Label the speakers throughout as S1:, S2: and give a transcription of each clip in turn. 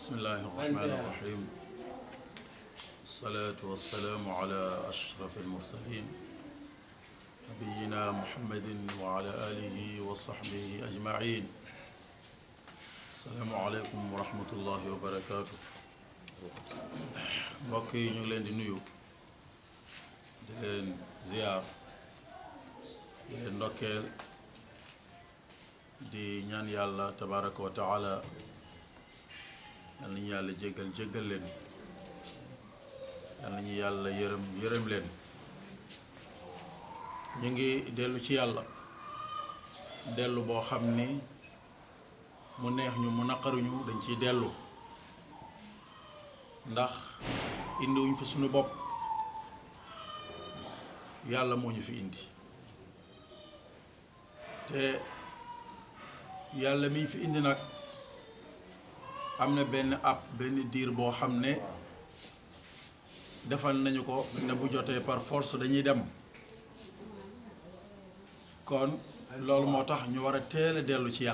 S1: بسم الله الرحمن الرحيم الصلاة والسلام على أشرف المرسلين نبينا محمد وعلى آله وصحبه أجمعين السلام عليكم ورحمة الله وبركاته mbokk yi ñu ngi leen di nuyu di leen ziar di leen ndokkeel di ñaan yàlla tabaraka wa taala yal nañu yàlla jéggal leen yal nañu yàlla yërëm leen ñu ngi dellu ci yàlla dellu boo xam ni mu neex ñu mu naqaruñu dañ ciy dellu ndax indiwuñ fi suñu bopp yàlla moo ñu fi indi te yàlla mi ñu fi indi nag am na benn diir boo xam ne defal nañu ko ne bu jotee par force dañuy dem kon loolu moo tax ñu war a teel a dellu ci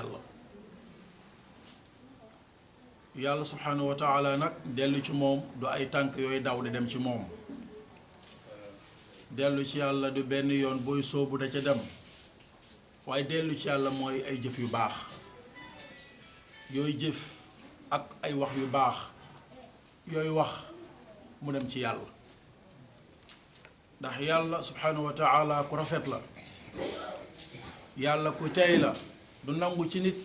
S1: yàlla subhanahu wa taala nag dellu ci moom du ay tànk yooyu daw di dem ci moom dellu ci yàlla du benn yoon booy sóobu da ca dem waaye dellu ci yàlla mooy ay jëf yu baax yooyu jëf ak ay wax yu baax yooyu wax mu dem ci yàlla ndax yàlla subhanahu wa taala ku rafet la yàlla ku tey la du nangu ci nit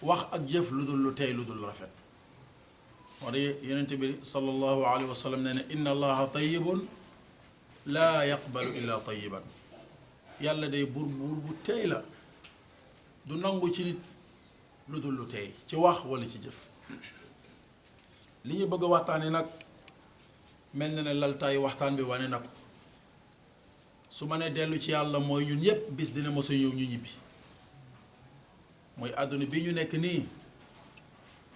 S1: wax ak jëf lu dul lu tey lu dul rafet moo de yonent bi sallallahu alayhi wa sallam nee na inna allaha tayyibun laa yaqbalu illa tayyiban yàlla day buur bu tey la du nangu ci nit lu dul lu tey ci wax wala ci jëf li ñu bëgg a waxtaane nag mel na ne laltaayu waxtaan bi wane na ko su ma ne dellu ci yàlla mooy ñun ñépp bis dina mos a ñëw ñu ñibbi mooy àdduna bi ñu nekk nii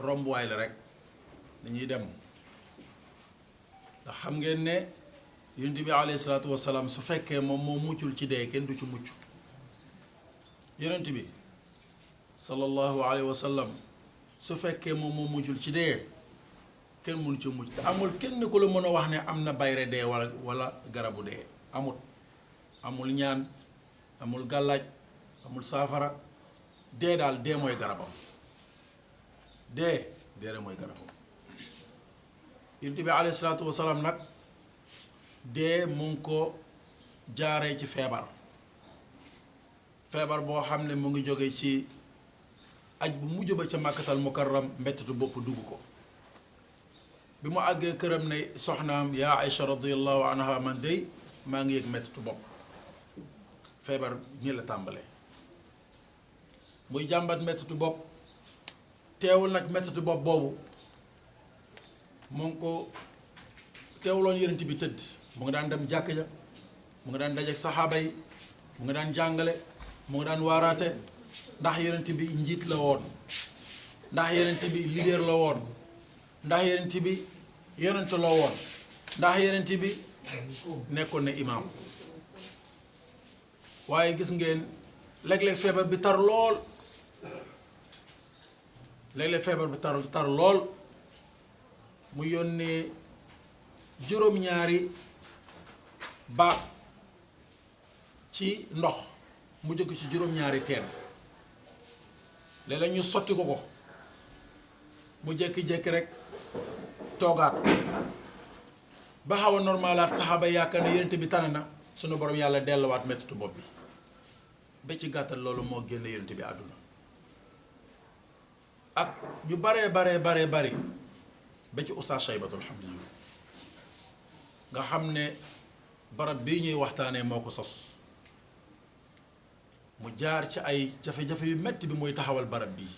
S1: rombuwaay la rek dañuy dem ndax xam ngeen ne yonent bi alayhi salaatu wasalaam su fekkee moom moo muccul ci dee kenn du ci mucc yonent bi sallallahu alayhi wa sallam su fekkee moom moo muccul ci dee kenn mënu ci mucc te amul kenn ku la mën a wax ne am na bayre dee wala garabu dee amul ñaan amul gàllaaj amul saafara dee daal dee mooy garabam dee rek mooy garabam yonent bi alayhi salaatu wasalaam nag dee mu ngi ko jaaree ci feebar boo xam ne mu ngi jóge ci aj bu mujj ba ca màkkatal mukarram mbettitu bopp dugg ko bi mu àggee këram ne soxnaam yaa Aïcha radiyallahu anha man dey maa ngi yëg mettitu bopp feebar ñi la tàmbalee muy jàmbat mettitu bopp teewul nag mettitu bopp boobu mu ngi ko teewuloon yonent bi tëdd mu ngi daan dem jàkk ja mu ngi daan dajeek saxaaba yi mu ngi daan jàngale mu ngi daan waaraate ndax yonent bi njiit la woon ndax yonent bi leader la woon ndax yonent bi yonent la woon ndax yonent bi nekkoon na imaam waaye gis ngeen léeg-léeg feebar bi tar lool mu yónnee juróom-ñaari baag ci ndox mu jóg ci juróom-ñaari teen léeg-léeg ñu sotti ko mu jékki-jékki rek toogaat ba xaw a normalaat saxaaba yaakaar ne yonent bi tane na sunu borom yàlla delluwaat mettitu bopp bi ba ci gàttal loolu moo génn yonent bi àdduna ak ñu baree bari ba ci Oustaz Shaybatul Hamdi nga xam ne barab bii ñuy waxtaanee moo ko sos mu jaar ci ay jafe-jafe yu metti bi muy taxawal barab bii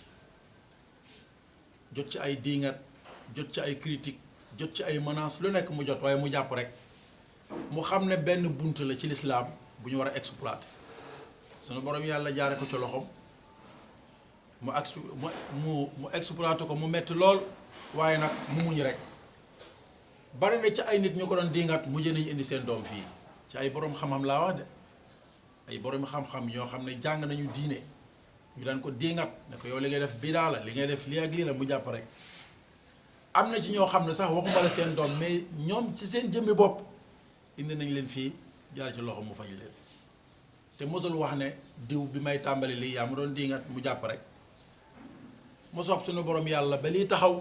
S1: jot ci ay diingat jot ci ay critique jot ci ay menaces lu nekk mu jot waaye mu jàpp rek mu xam ne benn bunt la ci lislaam bu ñu war a exploiter sunu borom yàlla jaare ko ci loxoom mu exploiter ko mu metti lool waaye nag mu muñ rek bari na ci ay nit ñu ko doon diingat mujj nañu indi seen doom fii ci ay borom xam-xam laa wax de ay borom xam-xam ñoo xam ne jàng nañu diine ñu daan ko diingat ne ko yow li ngay def bidaa la li ngay def lii ak lii la mu jàpp rek am na ci ñoo xam ne sax waxuma la seen doom mais ñoom ci seen jëmmi bopp indi nañ leen fii jaar ci loxo mu faj leen te mosul wax ne diw bi may tàmbali lii yaa mu doon diingat mu jàpp rek mu soob suñu borom yàlla ba lii taxaw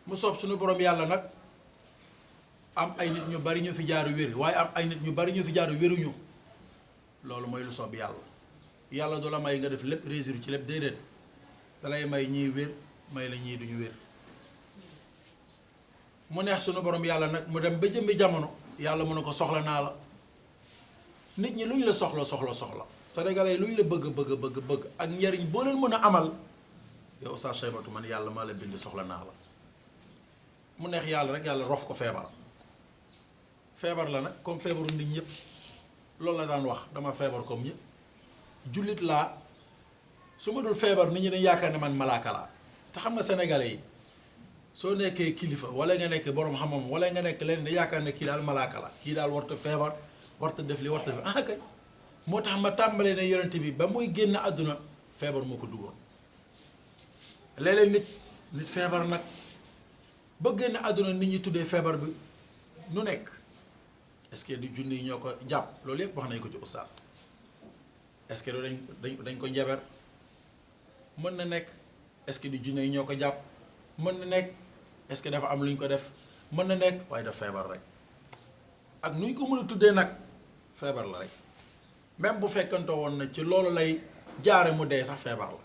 S1: mu soob suñu borom yàlla nag am ay nit ñu bari ñu fi jaaru wér waaye am ay nit ñu bari ñu fi jaaru wéruñu loolu mooy lu soob yàlla yàlla du la may nga def lépp réussir ci lépp déedéet dalay may ñii wér may la ñii duñu wér mu neex sunu borom yàlla nag mu dem ba jëmmi jamono yàlla mu ne ko soxla naa la nit ñi lu ñu la soxla sénégalais yi lu ñu la bëgg ak njariñ boo leen mën a amal yow Oustaz Cheybatu man yàlla maa la bind soxla naa la mu neex yàlla rek yàlla rof ko feebar la nag comme feebaru nit ñëpp loolu la daan wax dama feebar comme ñëpp jullit laa su ma dul feebar nit ñi dañ yaakaar ne man malaaka laa te xam nga sénégalais yi soo nekkee kilifa wala nga nekk borom xam-xam wala nga nekk leen da yaakaar ne kii daal malaaka la kii daal warta feebar warta def li warta def kay moo tax ma tàmbalee ne yonent bi ba muy génn àdduna feebar moo ko duggoon léeg-léeg nit feebar nag ba génn àdduna nit ñi tuddee feebar bi nu nekk est-ce que du junni yi ñoo ko jàpp loolu yëpp wax nañ ko ci oustaz est-ce que dañ ko njaber mën na nekk est-ce que du junni yi ñoo ko jàpp mën na nekk est-ce que dafa am lu ñu ko def mën na nekk waaye daf feebar rek ak nu ñu ko mën a tuddee nag feebar la rek même bu fekkantoo woon na ci loolu lay jaare mu dee sax feebar la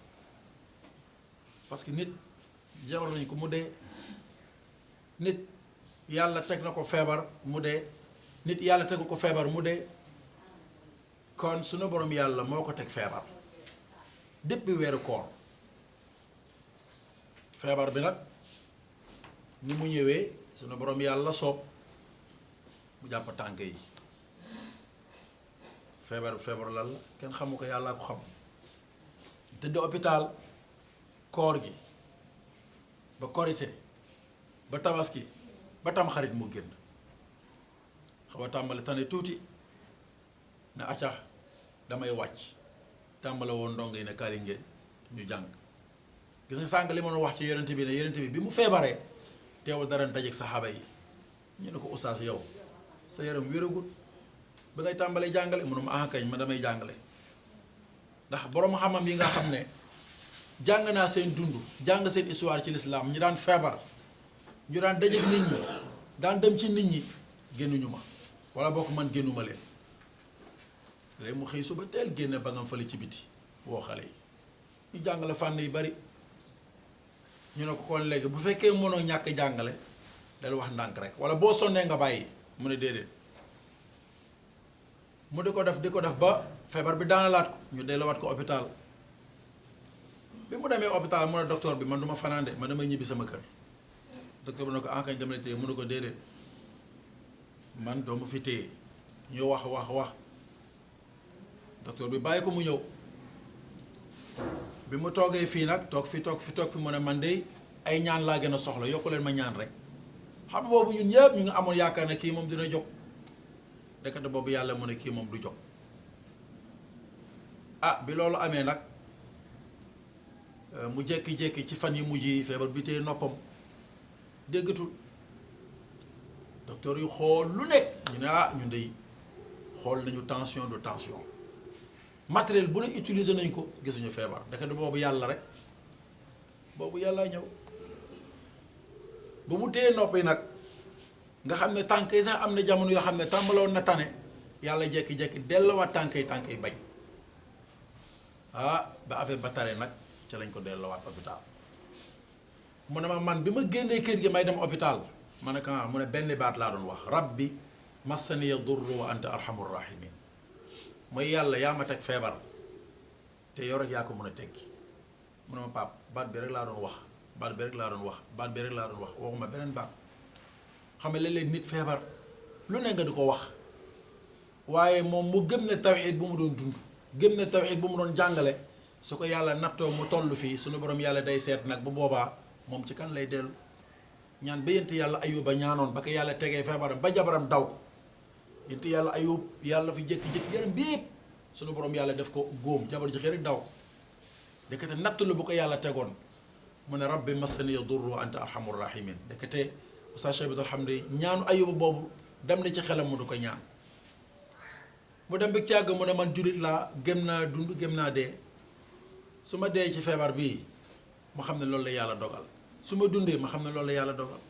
S1: parce que nit jabar nañ ko mu dee nit yàlla teg na ko feebar mu dee nit yàlla tegu ko feebar mu dee kon sunu borom yàlla moo ko teg feebar depuis weeru koor feebar bi nag ni mu ñëwee sunu borom yàlla soob mu jàpp tànk yi feebar lan la kenn xamu ko yàllaa ko xam tëdd hôpital koor gi ba korite ba tabaski ba tam xarit mu génn xaw a tàmbali tane tuuti ne accax damay wàcc tàmbale woon ndongo yi ne kaari ngeen ñu jàng gis nga sànq li ma wax ci yonent bi ne yonent bi mu feebaree teewul dara dajeeg saxaaba yi ñu ne ko oustaz yow sa yaram wéragul ba ngay tàmbalee jàngale mu ne ma kañ ma damay jàngale ndax borom xam-xam yi nga xam ne jàng naa seen dund jàng seen histoire ci lislaam ñi daan feebar ñu daan dajeeg nit ñi daan dem ci nit ñi génnuñu ma wala bokk man génnuma leen léegi mu xëy suba teel génne ba nga fële ci biti woo xale yi ñu jàngale fànn yu bari ñu ne ko kon léegi bu fekkee mënoo ñàkk jàngale dal wax ndànk rek wala boo sonnee nga bàyyi mu ne déedéet mu di ko def ba feebar bi daanalaat ko ñu delluwaat ko hôpital bi mu demee hôpital mu ne docteur bi man du ma fanaande man damay ñibbi sama kër docteur bi ne ko kañ dem la téye mu ne ko déedéet man doo mu fi téye ñu wax docteur bi bàyyi ko mu ñëw bi mu toogee fii nag toog fi mu ne man de ay ñaan laa gën a soxla yokku leen ma ñaan rek xam nga boobu ñun ñëpp ñu ngi amoon yaakaar ne kii moom dina jóg dekate boobu yàlla mu ne kii moom du jóg bi loolu amee nag mu jékki-jékki ci fan yu mujj yi feebar bi téye noppam déggatul docteur yu xool lu nekk ñu ne ñun dey xool nañu tension de tension matériel bu ne utiliser nañ ko gisuñu feebar dekate boobu yàlla rek boobu yàlla ñëw bu mu téye nopp yi nag nga xam ne tànk yi sax am na jamono yoo xam ne tàmbaloon na tane yàlla jékki-jékki delluwaat tànk yi bañ ba affaire ba tare nag ca lañ ko delluwaat hôpital mu ne ma man bi ma génnee kër gi may dem hôpital ma ne mu ne benn baat laa doon wax rabbi massaniya durru wa anta arhamur rahimin mooy yàlla yaa ma teg feebar te yow rek yaa ko mën a teggi mu ne ma pap baat bi rek laa doon wax waxuma beneen baat xam nga léeg-léeg nit feebar lu ne nga di ko wax waaye moom mu gëm ne tawxiid bu mu doon dund gëm ne tawxiid bu mu doon jàngale su ko yàlla nattoo mu toll fii suñu borom yàlla day seet nag bu boobaa moom ci kan lay dellu ñaan ba yent yàlla ayuba ñaanoon ba ko yàlla tegee feebaram ba jabaram daw ko yent yàlla ayub yàlla fi jékki-jékki yaram bi yëpp suñu borom yàlla def ko góom jabar ji xëy rek daw ko dekete natt lu bu ko yàlla tegoon mu ne rabbi massani yadurru wa anta arhamur rahimin ndekete Oustaz Cheybatul Hamdi ñaanu Ayuba boobu dem na ci xelam mu du ko ñaan mu dem bi ci yàgg mu ne man jullit laa gëm naa dund gëm naa dee su ma dee ci feebar bii ma xam ne loolu la yàlla dogal su ma dundee ma xam ne loolu la yàlla dogal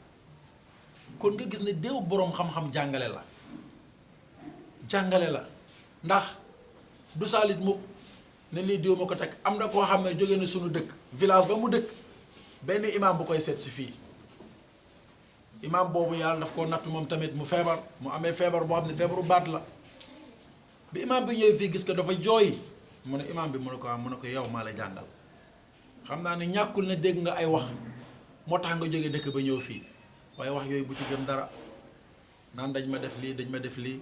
S1: kon nga gis ne déew boroom xam-xam jàngale la ndax du saalit mukk ne lii diw ma ko teg am na koo xam ne jóge na suñu dëkk village ba mu dëkk benn imam bu koy seet si fii imam boobu yàlla daf koo nattu moom tamit mu feebar mu amee feebar boo xam ne feebaru baat la bi imam bi ñëwee fii gis ko dafa jooy mu ne imam bi mu ne ko yow maa la jàngal xam naa ne ñàkkul ne dégg nga ay wax moo tax nga jóge dëkk ba ñëw fii waaye wax yooyu bu ci gëm dara naan dañ ma def lii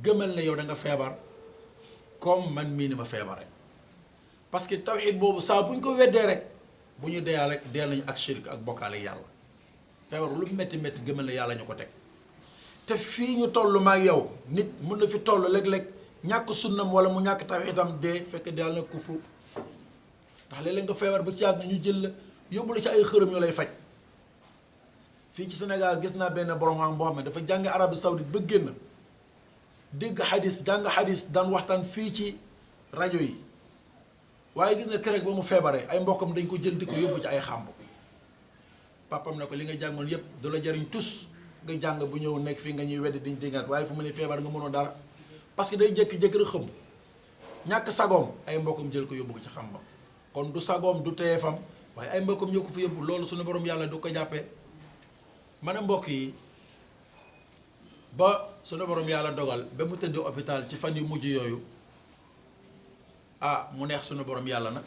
S1: gëmal na yow da nga feebar comme man mii ni ma feebare parce que tawxiid boobu saa bu ñu ko weddee rek bu ñu deyaa rek deel nañu ak shirk ak bokkaale yàlla feebar lu métti métti gëmal na yàlla ñu ko teg te fii ñu toll maag yow nit mun na fi toll léeg-léeg ñàkk sunnam wala mu ñàkk tawxiidam dee fekk deel na kufru ndax léeg-léeg nga feebar ba ci yàgg ñu jël la yóbbu la ci ay xërëm ñu lay faj fii ci Sénégal gis naa benn borom xam boo xam ne dafa jàng Arabie Saoudite ba génn dégg xadis jàng xadis daan waxtaan fii ci rajo yi waaye gis nga keroog ba mu feebaree ay mbokkam dañ ko jël di ko yóbbu ci ay xàmb papam ne ko li nga jàngoon yépp du la jariñ tus nga jàng bu ñëw nekk fii nga ñuy weddi diñ dingaat waaye fu mu ne feebar nga mënoo dara parce que day jékki-jékki rek xëm ñàkk sagoom ay mbokkam jël ko yóbbu ko ci xàmbam kon du sagoom du teefam waaye ay mbokkam ñoo ko fi yóbbu loolu suñu borom yàlla du ko jàppee ma ne mbokk yi ba sunu borom yàlla dogal ba mu tëdd hôpital ci fan yu mujj yooyu mu neex sunu borom yàlla nag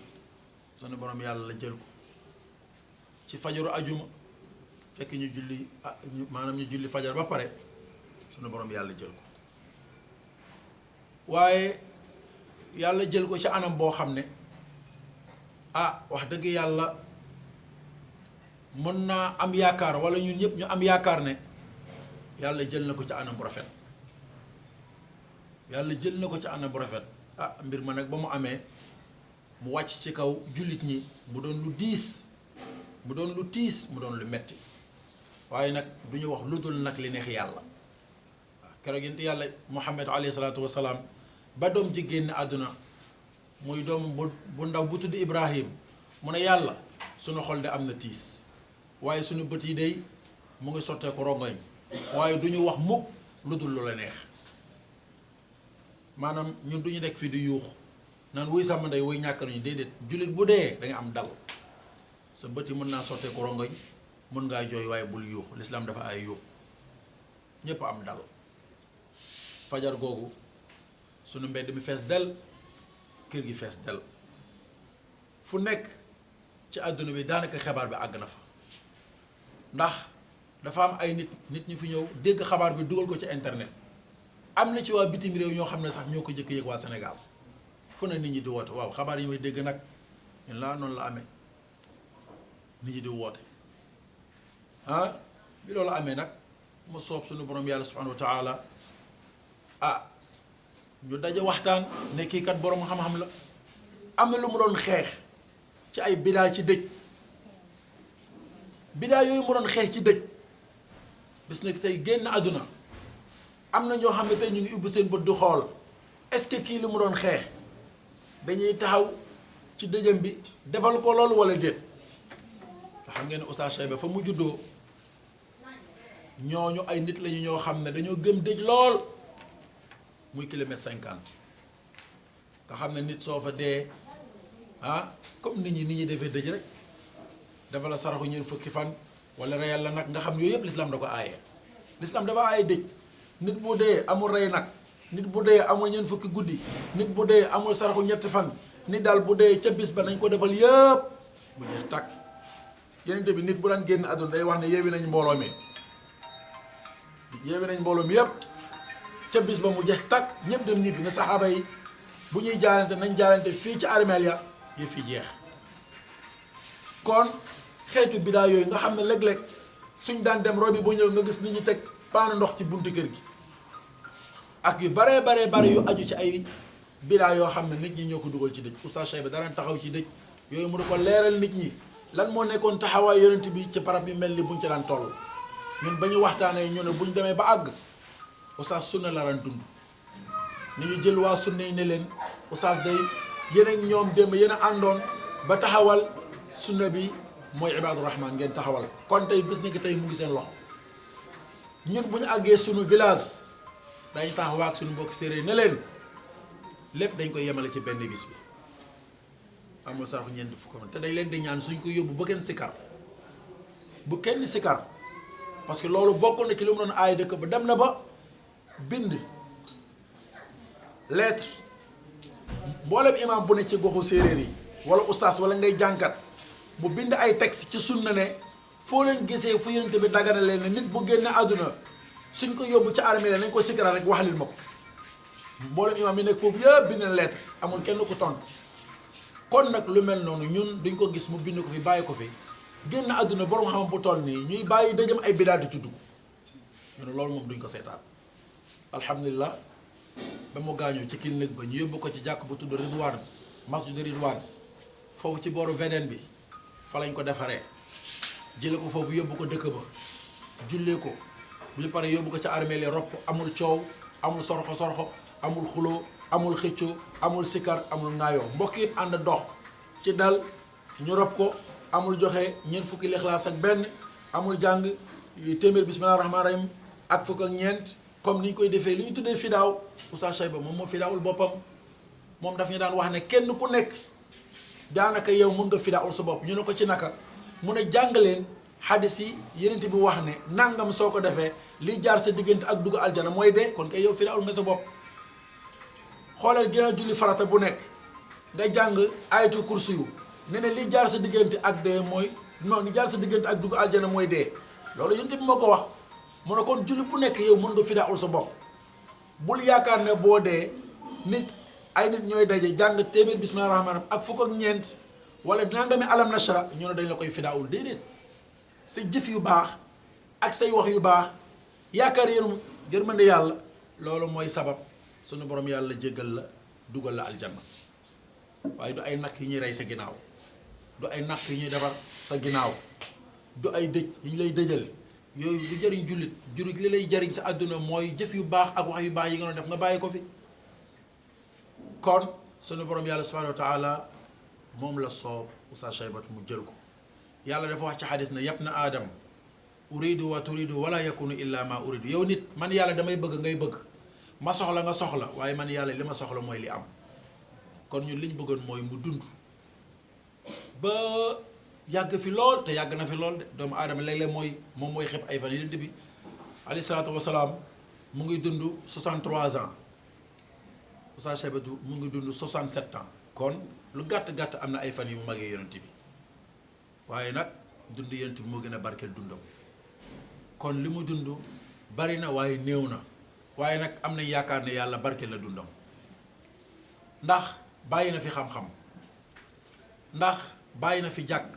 S1: sunu borom yàlla la jël ko ci fajaru ajuma fekk ñu julli maanaam ñu julli fajar ba pare sunu borom yàlla jël ko waaye yàlla jël ko ci anam boo xam ne wax dëgg yàlla mën naa am yaakaar wala ñun ñëpp ñu am yaakaar ne yàlla jël na ko ci anam bu rafet yàlla jël na ko ci anam bu rafet mbir ma nag ba mu amee mu wàcc ci kaw jullit ñi mu doon lu diis mu doon lu tiis mu doon lu metti waaye nag du ñu wax lu dul nag li neex yàlla waaw keroog yénti yàlla Muhammad alayhi salaatu wasalaam ba doom ji génn àdduna muy doom bu ndaw bu tudd Ibrahim mu ne yàlla sunu xol de am na tiis waaye sunu bët yi day mu ngi sottee ko rongoñ waaye du ñu wax mukk lu dul lu la neex maanaam ñun du ñu nekk fii di yuux naan wuy sàmm ndey wuy ñàkk nañu déedéet jullit bu dee da nga am dal sa bët yi mën naa sottee ko rongoñ mën ngaa jooy waaye bul yuux lislaam dafa ay yuux ñépp am dal fajar googu sunu mbedd mi fees del kër gi fees del fu nekk ci àdduna bi daanaka xabaar bi àgg na fa ndax dafa am ay nit ñu fi ñëw dégg xabaar bi dugal ko ci internet am na ci waa bitim réew ñoo xam ne sax ñoo ko jëkk yëg waa Sénégal fu ne nit ñi di woote waaw xabaar yi may dégg nag ñun laa noonu la amee nit ñi di woote bi loolu amee nag mu soob suñu borom yàlla subhanahu wa taala ñu daje waxtaan ne kii kat borom xam-xam la am na lu mu doon xeex ci ay bidaa ci dëj bidaa yooyu mu doon xeex ci dëj bis nag tey génn àdduna am na ñoo xam ne tey ñu ngi ubbi seen bët du xool est-ce que kii li mu doon xeex dañuy taxaw ci dëjëm bi defal ko loolu wala déet nga xam ngeen ne Oustaz Cheyba fa mu juddoo ñooñu ay nit lañu ñoo xam ne dañoo gëm dëj lool muy kilomètre 50 nga xam ne nit soo fa dee comme nit ñi defee dëj rek dafa la saraxu ñeen fukki fan wala reyal la nag nga xam yooyu yëpp l'islam da ko aaye l'islam dafa aaye dëj nit bu dee amul rey nag nit bu dee amul ñeen fukki guddi nit bu dee amul saraxu ñetti fan nit daal bu dee ca bis ba nañ ko defal yëpp bu jeex tàkk yeneen bi nit bu daan génn àdduna day wax ne yeewi nañ mbooloo mi yëpp ca bis ba mu jeex tàkk ñëpp dem ñibbi ne saxaaba yi bu ñuy jaalante nañ jaalante fii ci armeel ya yi fi jeex kon xeetu bidaa yooyu nga xam ne léeg-léeg suñ daan dem robi bu ñëw nga gis nit ñi teg paanu ndox ci buntu kër gi ak yu baree yu aju ci ay bidaa yoo xam ne nit ñi ñoo ko dugal ci dëj Oustaz Cheyba daraan taxaw ci dëj yooyu mu ne ko leeral nit ñi lan moo nekkoon taxawaay yonent bi ci barab yu mel ni buñ ci daan toll ñun ba ñu waxtaanee ñu ne buñ demee ba àgg oustaz sunna la daan dund ni ñu jël waa sunna yi ne leen oustaz day yéen ak ñoom démb yéen a àndoon ba taxawal sunna bi mooy ibaadu rahman ngeen taxawal kon tey bis ni ki tey mu ngi seen loxo ñun bu ñu àggee sunu village dañu taxaw ak sunu mbokki séeréer ne leen lépp dañ koy yemale ci benn bis bi amul sarax ñeent fukk te dañ leen di ñaan suñ ko yóbbu ba kenn sikar bu kenn sikar parce que loolu bokk na ci li mu doon aay dëkk ba dem na ba bind lettre mboolem imam bu ne ci goxu séeréer yi wala oustaz wala ngay jànkat mu bind ay texte ci sunna ne foo leen gisee fu yonent bi dagana leen ne nit bu génne àdduna suñ ko yóbbu ci armée la nañ ko sikara rek waxalil ma ko mboolem imam yi nekk foofu yëpp bind na lettre amul kenn ku tontu kon nag lu mel noonu ñun duñ ko gis mu bind ko fi bàyyi ko fi génn àdduna borom xam bu toll nii ñuy bàyyi dëjëm ay bidaatu ci dugg ñu ne loolu moom duñ ko seetaan alhamdulilah ba mu gaañoo ci clinique ba ñu yóbbu ko ci jàkk bu tudd Ridwaan masjid Ridwaan foofu ci booru VDN bi fa lañ ko defaree jële ko foofu yóbbu ko dëkk ba jullee ko bu ñu paree yóbbu ko ca armée li rob ko amul coow amul sorxo amul xuloo amul xëccoo amul sikar amul ŋaayoo mbokk yi ànd dox ci dal ñu rob ko amul joxe ñeent fukki lixlaas ak benn amul jàng téeméer bismillah rahmaan rahim ak fukk ak ñeent comme ni ñu koy defee li ñu tuddee fidaaw Oustaz Cheyba moom moo fidaawul boppam moom daf ñu daan wax ne kenn ku nekk daanaka yow mun nga fidaawul sa bopp ñu ne ko ci naka mun a jàng leen xadis yi yenent bi wax ne nangam soo ko defee liy jaar sa diggante ak dugg aljana mooy dee kon kay yow fidaawul nga sa bopp xoolal ginnaaw julli farata bu nekk nga jàng ayatu kursi yu ne ne li jaar sa diggante ak dee mooy non li jaar sa diggante ak dugg aljana mooy dee loolu yonent bi moo ko wax mu ne kon julli bu nekk yow mën nga fidaawul sa bopp bul yaakaar ne boo dee nit ay nit ñooy daje jàng téeméer bismillah rahmaan ak fukk ak ñeent wala nangami alam nashra ñu ne dañ la koy fidaawul déedéet sa jëf yu baax ak say wax yu baax yaakaar yërmande yàlla loolu mooy sabab sunu borom yàlla jéggal la dugal la aljanna waaye du ay nakk yi ñuy rey sa ginnaaw du ay nakk yi ñuy defar sa ginnaaw du ay dëj yi ñu lay dëjal yooyu lu jëriñ jullit li lay jëriñ sa àdduna mooy jëf yu baax ak wax yu baax yi nga doon def nga bàyyi ko fi kon sunu borom yàlla subhanahu wa taala moom la soob Oustaz Cheybatu mu jël ko yàlla dafa wax ci xadis ne yab na aadam uridu wa turidu wala yakunu illa ma uridu yow nit man yàlla damay bëgg ngay bëgg ma soxla nga soxla waaye man yàlla li ma soxla mooy li am kon ñun liñ bëggoon mooy mu dund ba yàgg fi lool te yàgg na fi lool de doomu aadama léeg-léeg moom mooy xeb ay fan yi bi alayhi salaatu wasalaam mu ngi dund 63 ans Oustaz Cheybatu mu ngi dund 67 ans kon lu gàtt-gàtt am na ay fan yu mu magee yonent bi waaye nag dund yonent bi moo gën a barkeel dundam kon li mu dund bari na waaye néew na waaye nag am nañ yaakaar ne yàlla barkeel la dundam ndax bàyyi na fi xam-xam ndax bàyyi na fi jàkk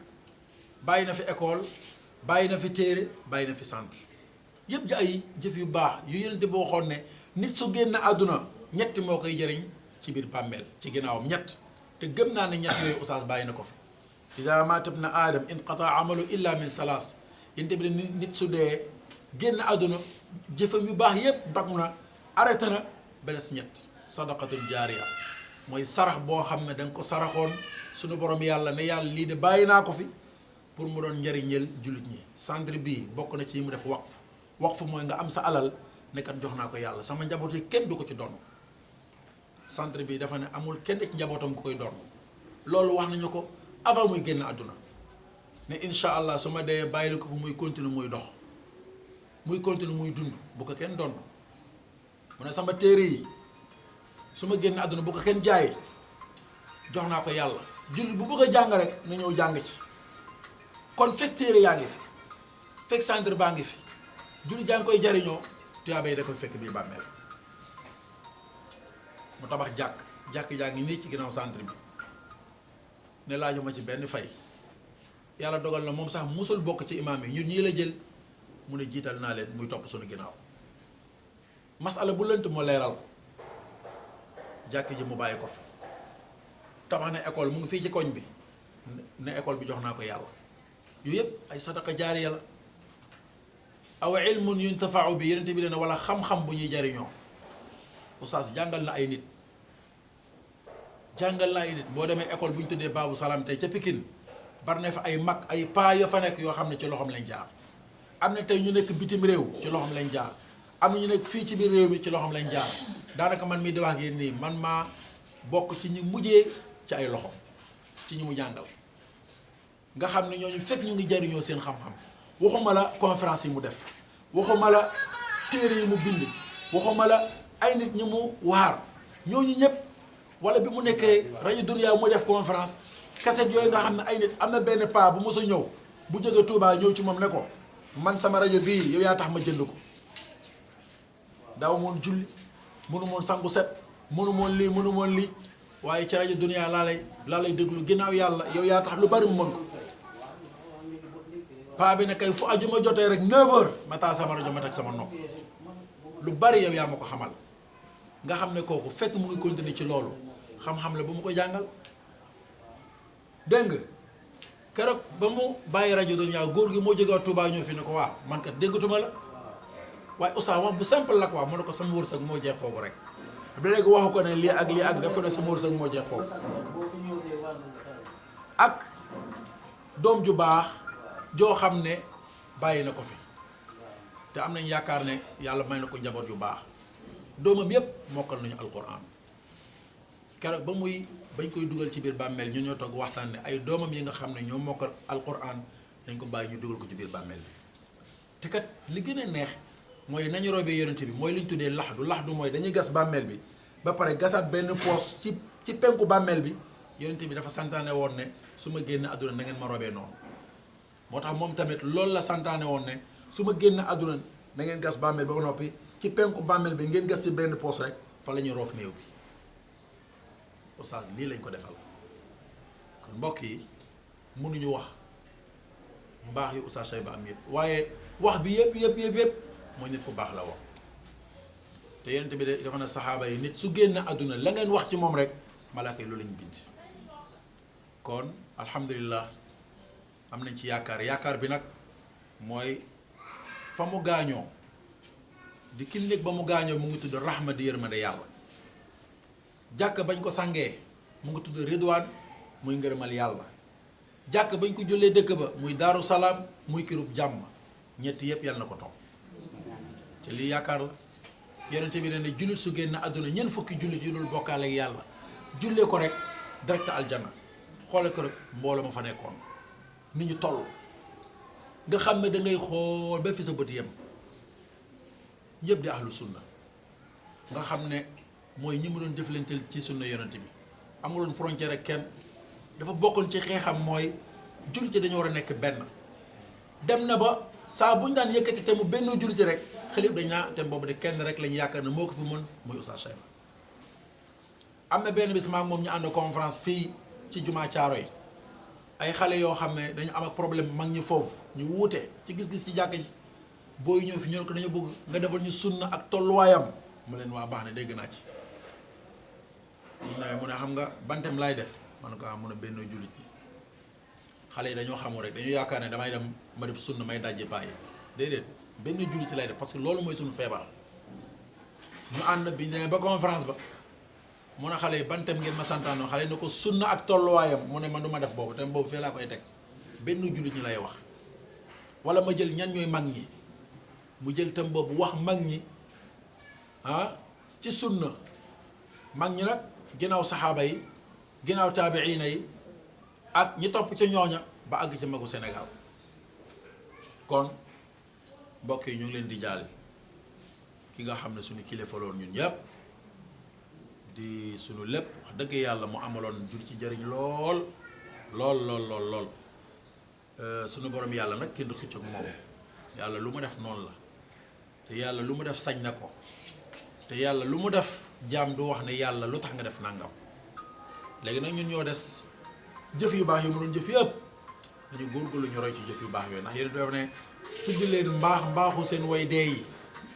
S1: bàyyi na fi école bàyyi na fi téere bàyyi na fi centre yëpp ji ay jëf yu baax yu yonent bi waxoon ne nit su génn àdduna ñett moo koy jëriñ ci biir bàmmeel ci ginnaawam ñett te gëm naa ne ñett yooyu Oustaz bàyyi na ko fi iza maata ibnu aadam inqataa amalu illa min salaas yonent bi ne nit su dee génn àdduna jëfam yu baax yëpp dog na arrêté na ba des ñett sadaqatun jaariya mooy sarax boo xam ne da nga ko saraxoon sunu borom yàlla ne yàlla lii de bàyyi naa ko fi pour mu doon njëriñeel jullit ñi centre bii bokk na ci yi mu def waqf mooy nga am sa alal ne kat jox naa ko yàlla sama njaboot yi kenn du ko ci doon centre bi dafa ne amul kenn ci njabootam ku koy doon loolu wax nañu ko avant muy génn àdduna ne incha allah su ma dee bàyyi la ko fu muy continuer muy dox muy continuer muy dund bu ko kenn doon mu ne sama téere yi su ma génn àdduna bu ko kenn jaay jox naa ko yàlla jullit bu bëgg a jàng rek na ñëw jàng ci kon fekk téere yaa ngi fi fekk centre baa ngi fi jullit jaa ngi koy jariñoo tuyaaba yi da koy fekk biir bàmmeel mu tabax jàkk jaa ngi nii ci ginnaaw centre bi ne laajuma ci benn fay yàlla dogal na moom sax musul bokk ci imaam yi ñun ñii la jël mu ne jiital naa leen muy topp suñu ginnaaw masala bu lënt moo leeral ko jàkk ji mu bàyyi ko fi tabax na école mu ngi fii ci koñ bi ne école bi jox naa ko yàlla yooyu yëpp ay sadaqa jaariya la aw ilmun yuntafau bi yenente bi leen wala xam-xam bu ñuy jariñoo oustaz jàngal na ay nit boo demee école bu ñu tuddee Babou Salam tey ca Pikine bari na fa ay mag ay paa ya fa nekk yoo xam ne ci loxoom lañ jaar am na tey ñu nekk bitim réew ci loxoom lañ jaar am na ñu nekk fii ci biir réew mi ci loxoom lañ jaar daanaka man mii di wax ak yéen nii man maa bokk ci ñi mujjee ci ay loxo ci ñi mu jàngal nga xam ne ñooñu fekk ñu ngi jariñoo seen xam-xam waxuma la conférence yi mu def waxuma la téere yi mu bind waxuma la ay nit ñi mu waar ñooñu ñëpp wala bi mu nekkee rajo Dunia mu def conférence kaset yooyu nga xam ne ay nit am na benn paa bu mos a ñëw bu jóge Touba ñëw ci moom ne ko man sama rajo bii yow yaa tax ma jënd ko daaw moon julli mënu moon sangu set mënu moon lii waaye ci rajo Dunia laa lay déglu ginnaaw yàlla yow yaa tax lu bari mu mën ko paa bi ne kay fu ajuma jotee rek 9h ma taal sama rajo ma teg sama nopp lu bari yow yaa ma ko xamal nga xam ne kooku fekk mu ngi continuer ci loolu xam-xam la bu mu ko jàngal dégg nga keroog ba mu bàyyi rajo Dunia góor gi moo jógee Touba ñëw fi ne ko waaw man kat déggatuma la waaye oustaz wax bu simple la quoi mu ne ko sama wërsëg moo jeex foofu rek ba léegi waxu ko ne lii ak def ko ne sama wërsëg moo jeex foofu ak doom ju baax joo xam ne bàyyi na ko fi te am nañ yaakaar ne yàlla may na ko njaboot yu baax doomam yépp mokkal nañu alquran keroog bañ koy dugal ci biir bàmmeel ñu ñoo toog waxtaan ne ay doomam yi nga xam ne ñoo mokkal alquran dañ ko bàyyi ñu dugal ko ci biir bàmmeel bi te kat li gën a neex mooy nañu robee yonent bi mooy li ñu tuddee laxdu mooy dañuy gas bàmmeel bi ba pare gasaat benn poos ci penku bàmmeel bi yonent bi dafa santaane woon ne su ma génn àdduna na ngeen ma robee noonu moo tax moom tamit loolu la santaane woon ne su ma génn àdduna na ngeen gas bàmmeel ba noppi ci penku bàmmeel bi ngeen gas ci benn poos rek fa la ñuy roof néew bi oustaz lii lañ ko defal kon mbokk yi mënuñu wax mbaax yi oustaz Cheyba am yëpp waaye wax bi yëpp mooy nit ku baax la wax te yonent bi dafa na saxaaba yi nit su génn àdduna la ngeen wax ci moom rek malaaka yi loolu lañu bind kon alhamdulilah am nañ ci yaakaar bi nag mooy fa mu gaañoo di clinique ba mu gaañoo mu ngi tudd rahma di yërmande yàlla jàkk bañ ko sàngee mu ngi tudd ridwaan muy ngërëmal yàlla jàkk bañ ko jullee dëkk ba muy daaru salaam muy kërub jàmm ñetti yépp yàlla na ko toog te lii yaakaar la yonente bi ne jullit su génn àdduna ñeent fukki jullit yu dul bokkaale ak yàlla jullee ko rek direct aljana xoole ko rek mbooloo ma fa nekkoon nit ñu toll nga xam ne dangay xool ba fi sa bët yem ñëpp di ahlu sunna nga xam ne mooy ñi mu doon jëflanteel ci sunna yonente bi amuloon frontière ak kenn dafa bokkoon ci xeexam mooy jullit dañu war a nekk benn dem na ba saa bu ñu daan yëkkati te mu benn jullit rek xel yëpp dañ naa te boobu de kenn rek lañu yaakaar ne moo ko fi mën muy Oustaz Cheyba am na benn bis maak moom ñu ànd conférence fii ci jumaa caaro yi ay xale yoo xam ne dañu am ak problème mag ñi foofu ñu wuute ci gis-gis ci jàkka ji booy ñëw fi ñu ne ko dañu bëgg nga defal ñu sunna ak tolluwaayam mu leen waa baax ne dégg naa ci mu ne xam nga bantem laay def man ko mun a benn jullit ñi xale yi dañoo xamul rek dañu yaakaar ne damay dem ma def sunna may dajji bàyyi déedéet benn jullit lay def parce que loolu mooy suñu feebar ñu ànd bi ne ba conférence ba mu ne xale yi bantem ngeen ma santaanoo xale yi ne ko sunna ak tolluwaayam mu ne man du ma def boobu tam boobu fee laa koy teg benn jullit ñi lay wax wala ma jël ñan ñooy mag ñi mu jël tam boobu wax mag ñi ci sunna mag ñi nag ginnaaw saxaaba yi ginnaaw taabiina yi ak ñi topp ca ñooña ba àgg ci magu Sénégal kon mbokk yi ñu ngi leen di jaal ki nga xam ne suñu kilifa loon ñun ñëpp di suñu lépp wax dëgg yàlla mu amaloon jur ci jëriñ lool suñu borom yàlla nag kenn du xëcc ak moom yàlla lu mu def noonu la te yàlla lu mu def sañ na ko te yàlla lu mu def jaam du wax ne yàlla lu tax nga def nangam léegi nag ñun ñoo des jëf yu baax yu mu doon jëf yëpp dañu góorgóorlu ñu roy ci jëf yu baax yooyu ndax yéen def ne tudd leen mbaaxu seen way dee yi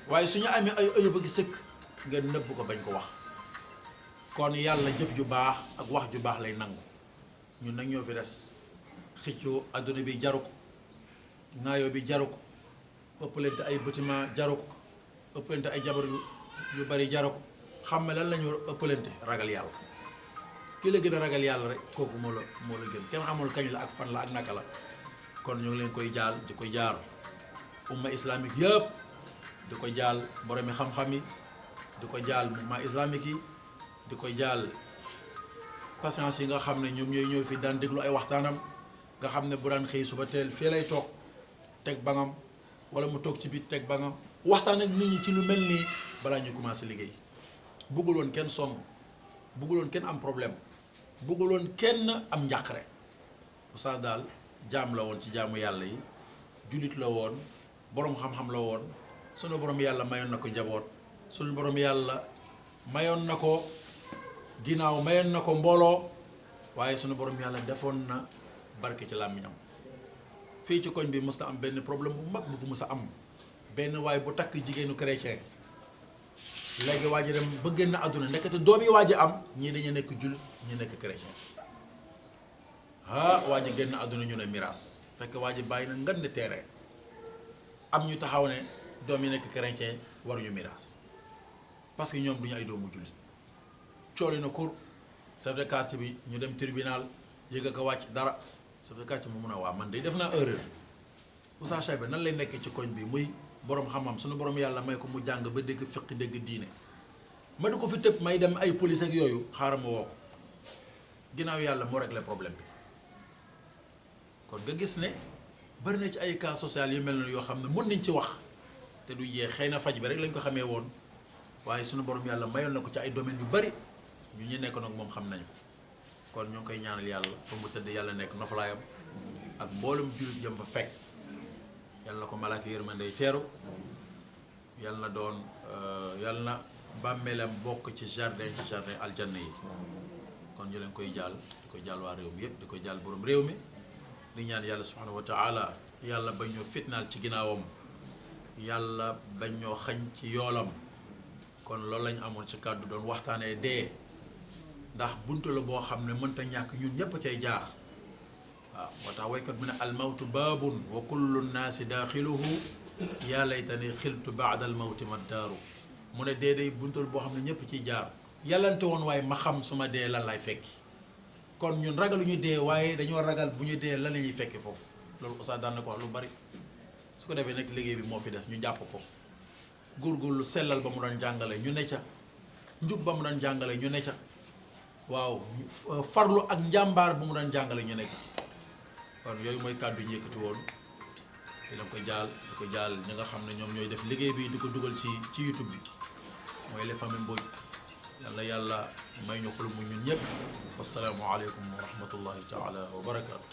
S1: waaye su ñu amee ay ëyëb ak sëkk nga nëbb ko bañ ko wax kon yàlla jëf ju baax ak wax ju baax lay nangu ñun nag ñoo fi des xëccoo adduna bi jaru ko ŋaayoo bi jaru ko ëppalante ay bâtiment jaru ko ëppalante ay jabar yu bari jaru ko xam ne lan la ñu war a ëppalante ragal yàlla ki la gën a ragal yàlla rek kooku moo la gën kenn xamul kañ la ak fan la ak naka la kon ñu ngi leen koy jaal di ko jaar umma islamique yëpp di ko jaal boromi xam-xam yi di ko jaal mouvement islamique yi di ko jaal patience yi nga xam ne ñoom ñooy ñëw fi daan déglu ay waxtaanam nga xam ne bu daan xëy suba teel fii lay toog teg bangam wala mu toog ci biir teg bangam waxtaan ak nit ñi ci lu mel nii balaa ñu commencé liggéey bëggul woon kenn sonn bëggul woon kenn am problème bëggul woon kenn am njàqare oustaz daal jaam la woon ci jaamu yàlla yi jullit la woon boroom xam-xam la woon sunu borom yàlla mayoon na ko njaboot sunu borom yàlla mayoon na ko ginnaaw mayoon na ko mbooloo waaye sunu borom yàlla defoon na barke ci làmmiñam fii ci koñ bi mës na am benn problème bu mag bu fu mës a am benn waay bu takk jigéenu chrétien léegi waa ji dem ba génn àdduna ndekete doom yi waa ji am ñii dañu nekk jullit ñi nekk chrétien waa ji génn àdduna ñu ne miraas fekk waa ji bàyyi na ngan ne teere am ñu taxaw ne doom yi nekk chrétien waruñu miraas parce que ñoom duñu ay doomu jullit cooli na kur chef de quartier bi ñu dem tribunal yëg ko wàcc dara chef de quartier mu mun a waa man de def naa erreur Oustaz Cheibe nan lay nekkee ci koñ bi muy borom xam-xam suñu borom yàlla may ko mu jàng ba dégg fiq dégg diine ma di ko fi tëb may dem ay police ak yooyu xaaral ma woo ko ginnaaw yàlla moo réglé problème bi kon nga gis ne bari na ci ay cas social yu mel na yoo xam ne mën nañ ci wax te du jeex xëy na faj bi rek lañ ko xamee woon waaye suñu borom yàlla mayoon na ko ci ay domaines yu bari ñu nekk nag moom xam nañu kon ñoo ngi koy ñaanal yàlla fa mu tëdd yàlla nekk noflaayam ak mboolem jullit jëm fa fekk yàlla na ko malaaka yërmande teeru yàlla na doon yàlla na bàmmeelam bokk ci jardin aljanna yi kon ñu leen koy jaal di ko jaal waa réew mi yëpp di ko jaal borom réew mi di ñaan yàlla subhanahu wa taala yàlla bañ ñoo fitnaal ci ginnaawam yàlla bañ ñoo xañ ci yoolam kon loolu lañu amoon ci kàddu doon waxtaanee dee ndax buntu la boo xam ne mënta ñàkk ñun ñëpp a cay jaar waaw moo tax waykat mu ne almawtu baabun wa kullu nnaasi daaxiluhu yaa laytani xiltu baada almawti ma daaru mu ne dee day buntu la boo xam ne ñëpp ciy jaar yàllante woon waaye ma xam su ma dee lan lay fekki kon ñun ragaluñu dee waaye dañoo ragal bu ñu dee lan la ñuy fekki foofu loolu Oustaz daan na ko wax lu bari su ko defee nag liggéey bi moo fi des ñu jàpp ko góorgóorlu sellal ba mu doon jàngale ñu ne ca njub ba mu doon jàngale ñu ne ca waaw farlu ak njàmbaar bu mu doon jàngale ñu ne ca kon yooyu mooy kàddu ñu yëkkati woon di leen ko jaal di ko jaal ñi nga xam ne ñoom ñooy def liggéey bi di ko dugal ci YouTube bi mooy les familles Mbodj yàlla yàlla may ñu xol mu ñun ñëpp wasalaamu aleykum wa rahmatullahi taala wa barakaatu